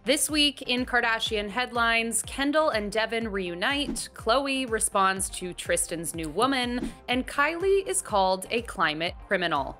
This week in Kardashian headlines, Kendall and Devin reunite, Khloe responds to Tristan's new woman, and Kylie is called a climate criminal.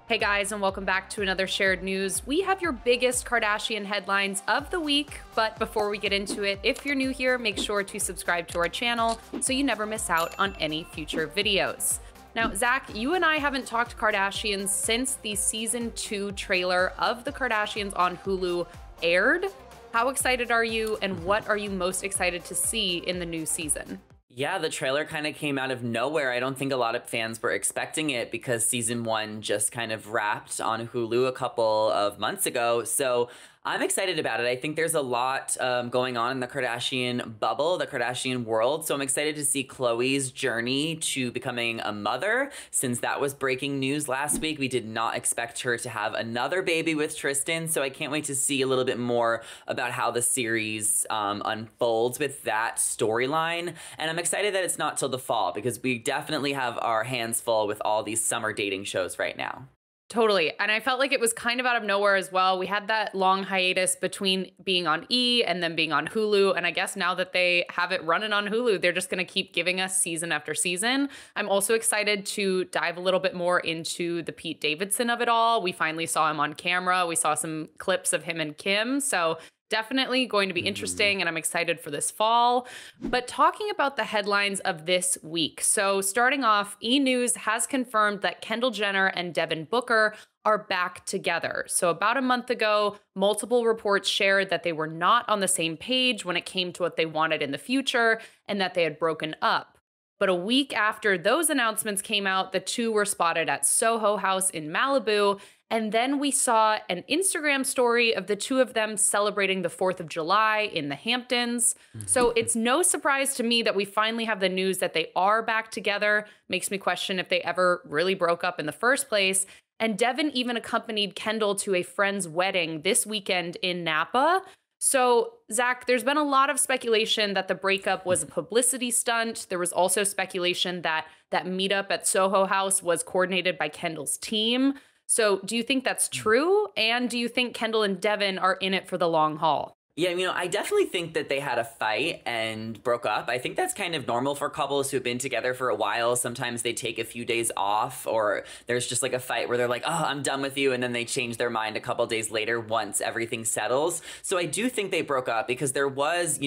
Hey guys, and welcome back to another Shared News. We have your biggest Kardashian headlines of the week, but before we get into it, if you're new here, make sure to subscribe to our channel so you never miss out on any future videos. Now, Zach, you and I haven't talked Kardashians since the season 2 trailer of the Kardashians on Hulu aired. How excited are you, and what are you most excited to see in the new season? Yeah, the trailer kind of came out of nowhere. I don't think a lot of fans were expecting it because season 1 just kind of wrapped on Hulu a couple of months ago. So I'm excited about it. I think there's a lot going on in the Kardashian bubble, the Kardashian world. So I'm excited to see Khloe's journey to becoming a mother. Since that was breaking news last week, we did not expect her to have another baby with Tristan. So I can't wait to see a little bit more about how the series unfolds with that storyline. And I'm excited that it's not till the fall because we definitely have our hands full with all these summer dating shows right now. Totally. And I felt like it was kind of out of nowhere as well. We had that long hiatus between being on E and then being on Hulu. And I guess now that they have it running on Hulu, they're just going to keep giving us season after season. I'm also excited to dive a little bit more into the Pete Davidson of it all. We finally saw him on camera. We saw some clips of him and Kim. So definitely going to be interesting, and I'm excited for this fall. But talking about the headlines of this week. So starting off, E! News has confirmed that Kendall Jenner and Devin Booker are back together. So about a month ago, multiple reports shared that they were not on the same page when it came to what they wanted in the future and that they had broken up. But a week after those announcements came out, the two were spotted at SoHo House in Malibu. And then we saw an Instagram story of the two of them celebrating the 4th of July in the Hamptons. So it's no surprise to me that we finally have the news that they are back together. Makes me question if they ever really broke up in the first place. And Devin even accompanied Kendall to a friend's wedding this weekend in Napa. So, Zach, there's been a lot of speculation that the breakup was a publicity stunt. There was also speculation that that meetup at SoHo House was coordinated by Kendall's team. So do you think that's true? And do you think Kendall and Devin are in it for the long haul? Yeah, I definitely think that they had a fight and broke up. I think that's kind of normal for couples who've been together for a while. Sometimes they take a few days off, or there's just like a fight where they're like, oh, I'm done with you. And then they change their mind a couple days later once everything settles. So I do think they broke up because there was,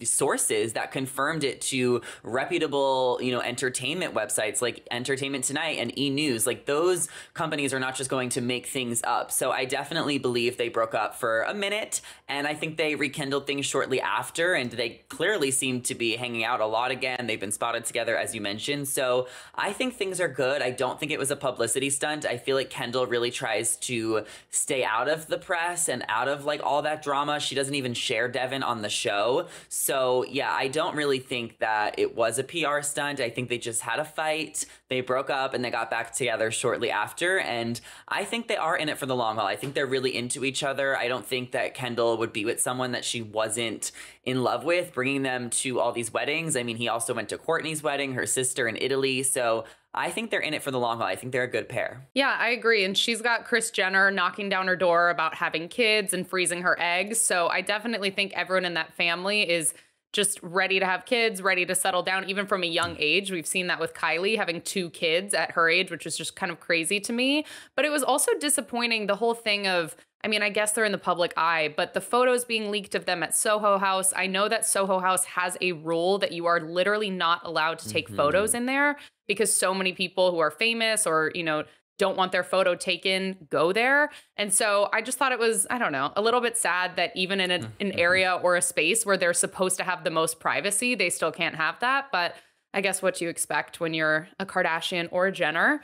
sources that confirmed it to reputable, entertainment websites like Entertainment Tonight and E! News. Like those companies are not just going to make things up. So I definitely believe they broke up for a minute. And I think they rekindled things shortly after, and they clearly seem to be hanging out a lot again. They've been spotted together, as you mentioned. So I think things are good. I don't think it was a publicity stunt. I feel like Kendall really tries to stay out of the press and out of like all that drama. She doesn't even share Devin on the show. So yeah, I don't really think that it was a PR stunt. I think they just had a fight. They broke up and they got back together shortly after. And I think they are in it for the long haul. I think they're really into each other. I don't think that Kendall would be with someone that she wasn't in love with, bringing them to all these weddings. I mean, he also went to Kourtney's wedding, her sister in Italy. So I think they're in it for the long haul. I think they're a good pair. Yeah, I agree. And she's got Kris Jenner knocking down her door about having kids and freezing her eggs. So I definitely think everyone in that family is just ready to have kids, ready to settle down, even from a young age. We've seen that with Kylie having 2 kids at her age, which was just kind of crazy to me. But it was also disappointing, the whole thing of, I guess they're in the public eye, but the photos being leaked of them at SoHo House. I know that SoHo House has a rule that you are literally not allowed to take photos in there because so many people who are famous or, don't want their photo taken go there. And so I just thought it was, I don't know, a little bit sad that even in an area or a space where they're supposed to have the most privacy, they still can't have that. But I guess what you expect when you're a Kardashian or a Jenner.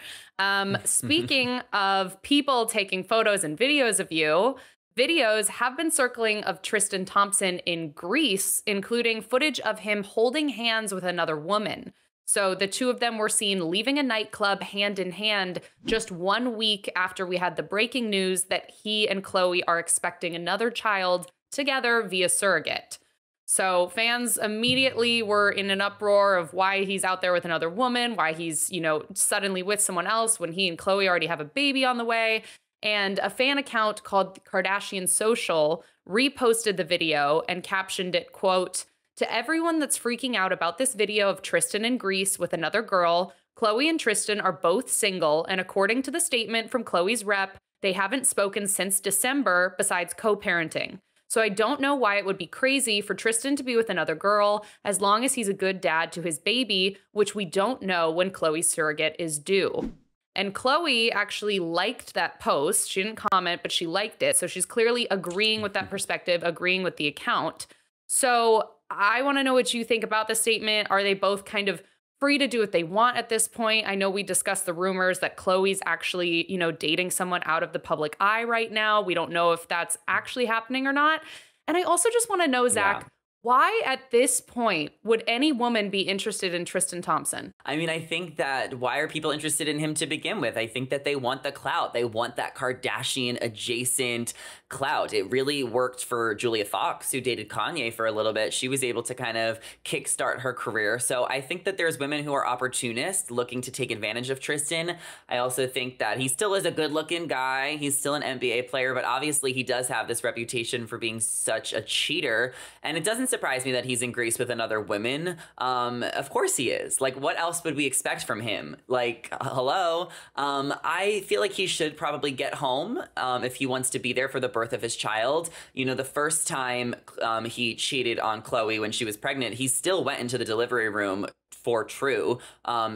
Speaking of people taking photos and videos of you, videos have been circling of Tristan Thompson in Greece, including footage of him holding hands with another woman. So the two of them were seen leaving a nightclub hand in hand just 1 week after we had the breaking news that he and Khloe are expecting another child together via surrogate. So fans immediately were in an uproar of why he's out there with another woman, why he's, suddenly with someone else when he and Khloe already have a baby on the way. And a fan account called Kardashian Social reposted the video and captioned it, quote, "To everyone that's freaking out about this video of Tristan in Greece with another girl, Khloe and Tristan are both single, and according to the statement from Khloe's rep, they haven't spoken since December besides co-parenting. So I don't know why it would be crazy for Tristan to be with another girl as long as he's a good dad to his baby, which we don't know when Khloe's surrogate is due." And Khloe actually liked that post. She didn't comment, but she liked it. So she's clearly agreeing with that perspective, agreeing with the account. So I want to know what you think about the statement. Are they both kind of free to do what they want at this point? I know we discussed the rumors that Khloe's actually, dating someone out of the public eye right now. We don't know if that's actually happening or not. And I also just want to know, Zach, why at this point would any woman be interested in Tristan Thompson? I mean, I think that why are people interested in him to begin with? I think that they want the clout. They want that Kardashian adjacent clout. It really worked for Julia Fox, who dated Kanye for a little bit. She was able to kind of kickstart her career. So I think that there's women who are opportunists looking to take advantage of Tristan. I also think that he still is a good looking guy. He's still an NBA player, but obviously he does have this reputation for being such a cheater. And it doesn't surprise me that he's in Greece with another woman. Of course he is. Like, what else would we expect from him? Like, hello? I feel like he should probably get home if he wants to be there for the birth of his child. The first time he cheated on Khloe when she was pregnant, he still went into the delivery room for True.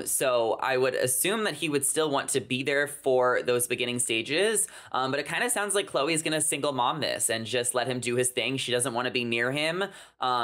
So I would assume that he would still want to be there for those beginning stages. But it kind of sounds like Khloe is going to single mom this and just let him do his thing. She doesn't want to be near him.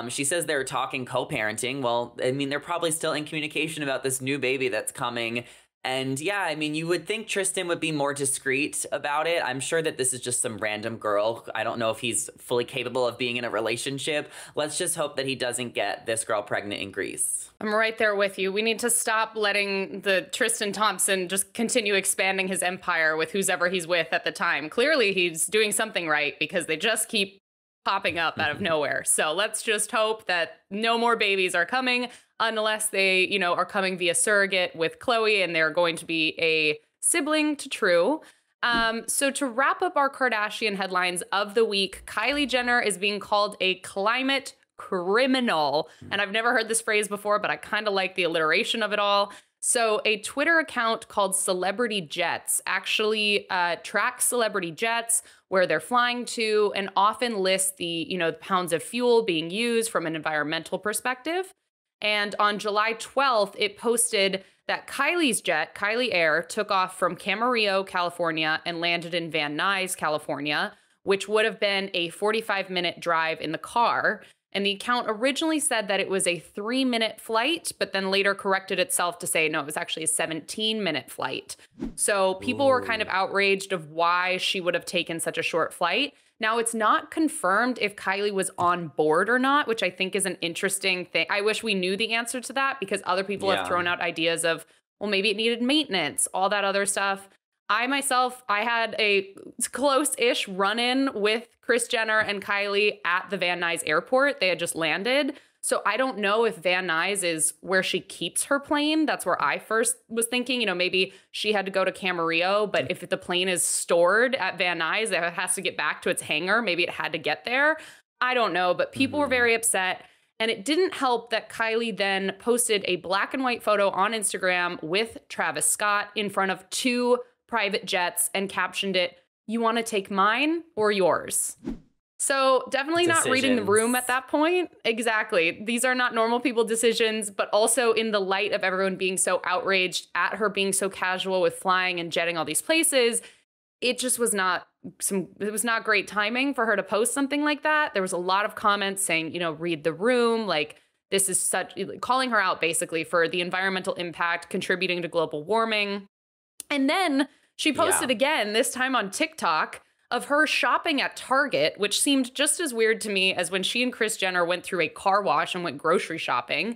She says they're talking co-parenting. Well, I mean, they're probably still in communication about this new baby that's coming. And yeah, I mean, you would think Tristan would be more discreet about it. I'm sure that this is just some random girl. I don't know if he's fully capable of being in a relationship. Let's just hope that he doesn't get this girl pregnant in Greece. I'm right there with you. We need to stop letting the Tristan Thompson just continue expanding his empire with whoever he's with at the time. Clearly, he's doing something right because they just keep popping up out of nowhere. So let's just hope that no more babies are coming unless they, are coming via surrogate with Khloe and they're going to be a sibling to True. So to wrap up our Kardashian headlines of the week, Kylie Jenner is being called a climate criminal. And I've never heard this phrase before, but I kind of like the alliteration of it all. So a Twitter account called Celebrity Jets actually tracks celebrity jets, where they're flying to, and often lists the, pounds of fuel being used from an environmental perspective. And on July 12th, it posted that Kylie's jet, Kylie Air, took off from Camarillo, California, and landed in Van Nuys, California, which would have been a 45-minute drive in the car. And the account originally said that it was a 3-minute flight, but then later corrected itself to say, no, it was actually a 17-minute flight. So people were kind of outraged of why she would have taken such a short flight. Now, it's not confirmed if Kylie was on board or not, which I think is an interesting thing. I wish we knew the answer to that because other people have thrown out ideas of, well, maybe it needed maintenance, all that other stuff. I had a close-ish run-in with Kris Jenner and Kylie at the Van Nuys airport. They had just landed. So I don't know if Van Nuys is where she keeps her plane. That's where I first was thinking, maybe she had to go to Camarillo, but if the plane is stored at Van Nuys, it has to get back to its hangar. Maybe it had to get there. I don't know, but people were very upset. And it didn't help that Kylie then posted a black and white photo on Instagram with Travis Scott in front of 2 private jets and captioned it, "You want to take mine or yours?" So definitely not reading the room at that point. Exactly. These are not normal people decisions, but also in the light of everyone being so outraged at her being so casual with flying and jetting all these places, it just was not great timing for her to post something like that. There was a lot of comments saying, read the room, like this is calling her out basically for the environmental impact contributing to global warming. And then she posted again, this time on TikTok, of her shopping at Target, which seemed just as weird to me as when she and Kris Jenner went through a car wash and went grocery shopping.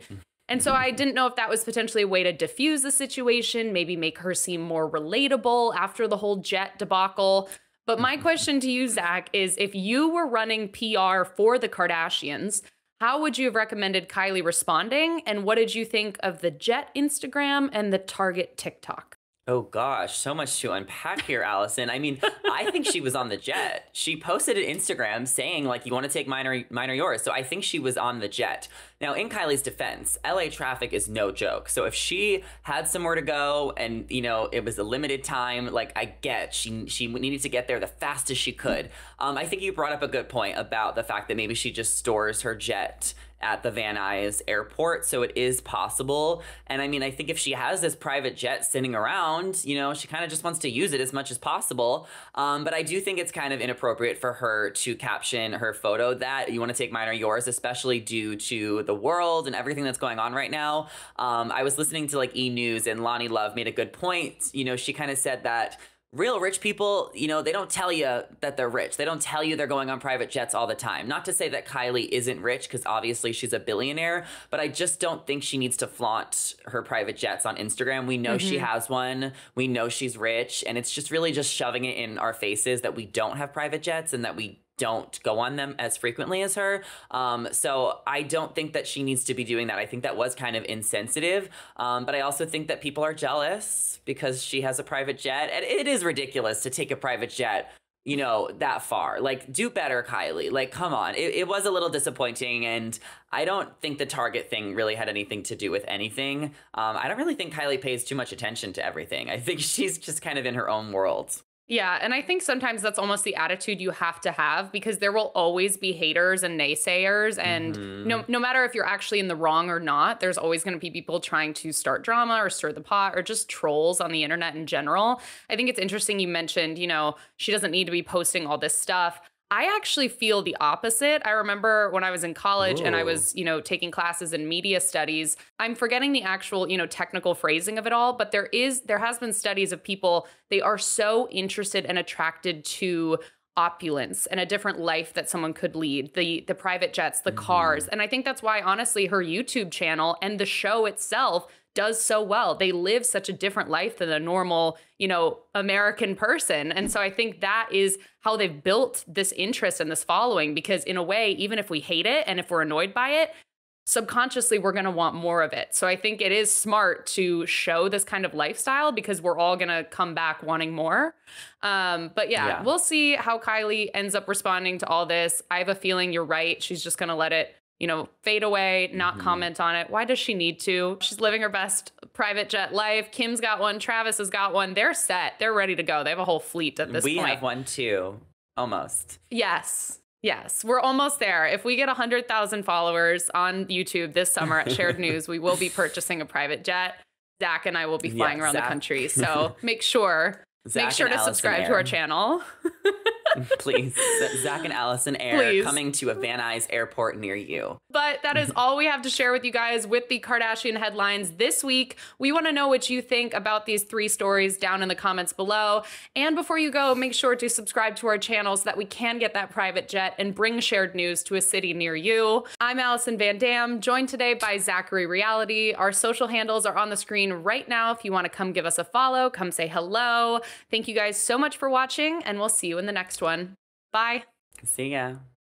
And so I didn't know if that was potentially a way to diffuse the situation, maybe make her seem more relatable after the whole jet debacle. But my question to you, Zach, is if you were running PR for the Kardashians, how would you have recommended Kylie responding? And what did you think of the jet Instagram and the Target TikTok? Oh gosh, so much to unpack here, Allison. I mean, I think she was on the jet. She posted an Instagram saying like, "You want to take mine or yours?" So I think she was on the jet. Now, in Kylie's defense, LA traffic is no joke. So if she had somewhere to go and it was a limited time, like I get she needed to get there the fastest she could. I think you brought up a good point about the fact that maybe she just stores her jet at the Van Nuys airport, so it is possible. And I mean, I think if she has this private jet sitting around, she kind of just wants to use it as much as possible. But I do think it's kind of inappropriate for her to caption her photo that "you want to take mine or yours," especially due to the world and everything that's going on right now. I was listening to like E! News, and Lonnie Love made a good point. She kind of said that real rich people, they don't tell you that they're rich. They don't tell you they're going on private jets all the time. Not to say that Kylie isn't rich, because obviously she's a billionaire, but I just don't think she needs to flaunt her private jets on Instagram. We know she has one. We know she's rich, and it's just really just shoving it in our faces that we don't have private jets and that we don't go on them as frequently as her. So I don't think that she needs to be doing that. I think that was kind of insensitive. But I also think that people are jealous because she has a private jet. And it is ridiculous to take a private jet, that far. Like, do better, Kylie. Like, come on. It was a little disappointing. And I don't think the Target thing really had anything to do with anything. I don't really think Kylie pays too much attention to everything. I think she's just kind of in her own world. Yeah, and I think sometimes that's almost the attitude you have to have, because there will always be haters and naysayers, and no matter if you're actually in the wrong or not, there's always going to be people trying to start drama or stir the pot or just trolls on the internet in general. I think it's interesting you mentioned, she doesn't need to be posting all this stuff. I actually feel the opposite. I remember when I was in college and I was, taking classes in media studies. I'm forgetting the actual, technical phrasing of it all, but there has been studies of people, they are so interested and attracted to opulence and a different life that someone could lead, the private jets, the cars. And I think that's why, honestly, her YouTube channel and the show itself does so well. They live such a different life than a normal, American person. And so I think that is how they've built this interest and this following, because in a way, even if we hate it and if we're annoyed by it, subconsciously we're going to want more of it. So I think it is smart to show this kind of lifestyle, because we're all going to come back wanting more. But yeah, we'll see how Kylie ends up responding to all this. I have a feeling you're right. She's just going to let it fade away, not comment on it. Why does she need to? She's living her best private jet life. Kim's got one. Travis has got one. They're set. They're ready to go. They have a whole fleet at this point. We have one too. Almost. Yes. We're almost there. If we get 100,000 followers on YouTube this summer at Shared News, we will be purchasing a private jet. Zach and I will be flying around the country. So make sure to subscribe to our channel. Please. Zach and Allison Air coming to a Van Nuys airport near you. But that is all we have to share with you guys with the Kardashian headlines this week. We want to know what you think about these 3 stories down in the comments below. And before you go, make sure to subscribe to our channel so that we can get that private jet and bring Shared News to a city near you. I'm Allison Van Dam, joined today by Zachary Reality. Our social handles are on the screen right now. If you want to come give us a follow, come say hello. Thank you guys so much for watching, and we'll see you in the next one. Bye. See ya.